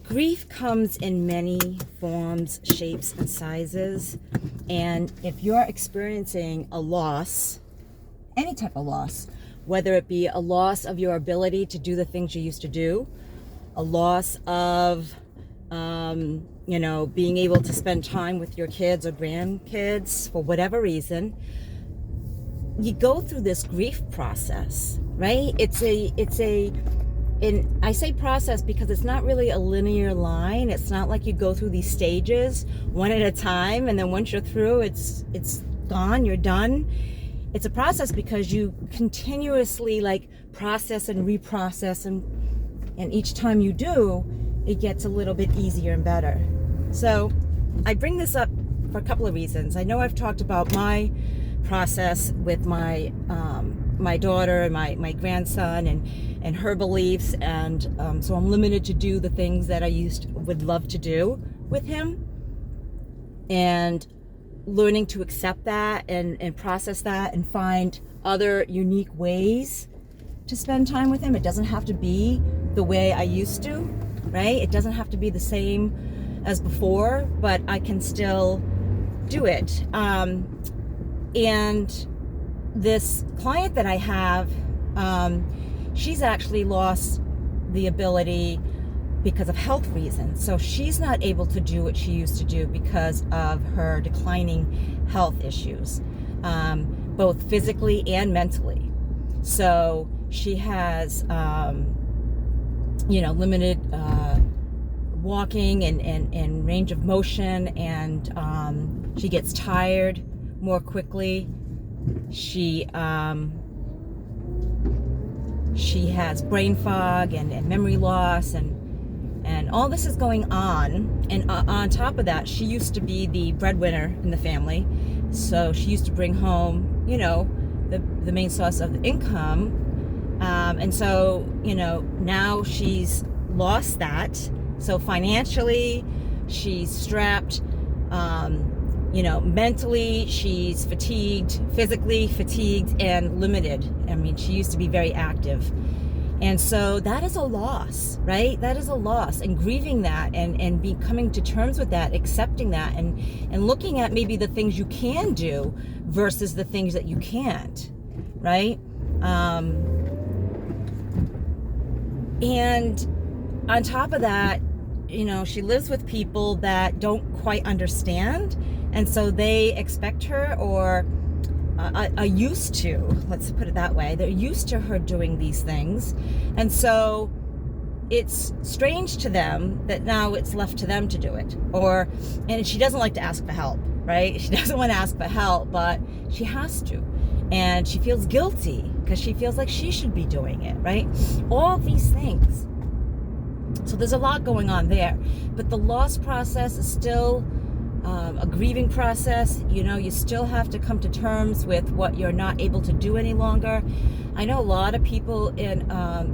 Grief comes in many forms, shapes, and sizes. And if you're experiencing a loss, any type of loss, whether it be a loss of your ability to do the things you used to do, a loss of, being able to spend time with your kids or grandkids for whatever reason, you go through this grief process, right? And I say process because it's not really a linear line. It's not like you go through these stages one at a time, and then once you're through, it's gone, you're done. It's a process because you continuously process and reprocess, and each time you do, it gets a little bit easier and better. So I bring this up for a couple of reasons. I know I've talked about my process with my daughter and my grandson and her beliefs, and so I'm limited to do the things that I would love to do with him, and learning to accept that and process that and find other unique ways to spend time with him. It doesn't have to be the way I used to, right? It doesn't have to be the same as before, but I can still do it. And this client that I have, she's actually lost the ability because of health reasons. So she's not able to do what she used to do because of her declining health issues, both physically and mentally. So she has, limited walking and range of motion, and she gets tired more quickly. She has brain fog and memory loss, and all this is going on. And on top of that, she used to be the breadwinner in the family, so she used to bring home, the main source of the income. And so, now she's lost that. So financially, she's strapped. Mentally, she's fatigued, physically fatigued, and limited. I mean, she used to be very active. And so that is a loss, right? That is a loss. And grieving that and coming to terms with that, accepting that, and looking at maybe the things you can do versus the things that you can't, right? And on top of that, she lives with people that don't quite understand. And so they expect her, or are used to, let's put it that way, they're used to her doing these things. And so it's strange to them that now it's left to them to do it. And she doesn't like to ask for help, right? She doesn't want to ask for help, but she has to. And she feels guilty because she feels like she should be doing it, right? All these things. So there's a lot going on there. But the loss process is still a grieving process. You still have to come to terms with what you're not able to do any longer. I know a lot of people in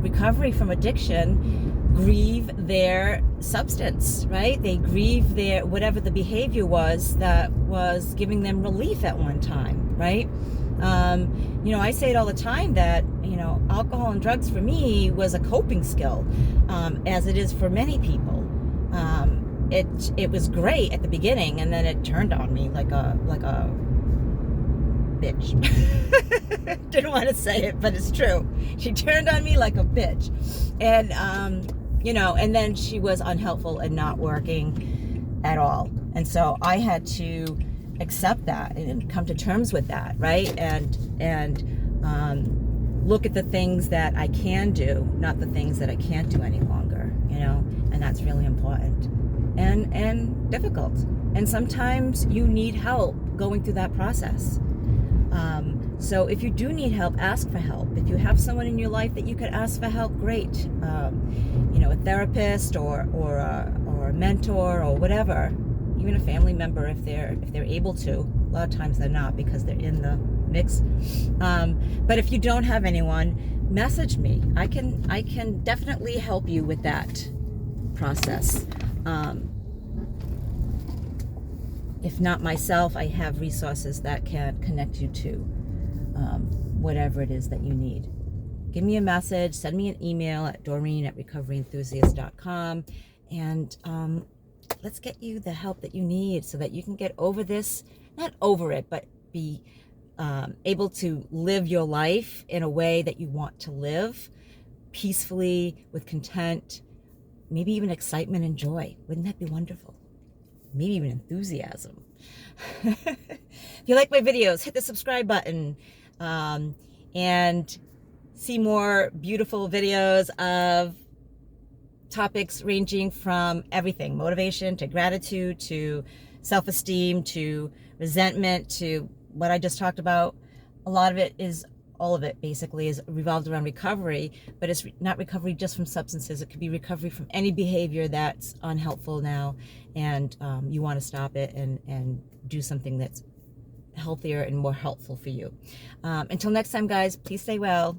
recovery from addiction grieve their substance, right? They grieve their whatever the behavior was that was giving them relief at one time, right? I say it all the time that alcohol and drugs for me was a coping skill, as it is for many people. It was great at the beginning, and then it turned on me like a bitch. Didn't want to say it, but it's true. She turned on me like a bitch, and and then she was unhelpful and not working at all. And so I had to accept that and come to terms with that, right? And look at the things that I can do, not the things that I can't do any longer, and that's really important and difficult. And sometimes you need help going through that process. So if you do need help, ask for help. If you have someone in your life that you could ask for help, great. A therapist or a mentor or whatever, even a family member if they're able to. A lot of times they're not because they're in the mix. But if you don't have anyone, message me. I can definitely help you with that process. If not myself, I have resources that can connect you to whatever it is that you need. Give me a message, send me an email at doreen@recoveryenthusiast.com, And let's get you the help that you need so that you can get over this, not over it, but be able to live your life in a way that you want to live, peacefully, with content, maybe even excitement and joy. Wouldn't that be wonderful? Maybe even enthusiasm. If you like my videos, hit the subscribe button, and see more beautiful videos of topics ranging from everything: motivation to gratitude to self-esteem to resentment to what I just talked about. A lot of it is, all of it basically is revolved around recovery, but it's not recovery just from substances. It could be recovery from any behavior that's unhelpful now, and you want to stop it and do something that's healthier and more helpful for you. Until next time, guys, please stay well.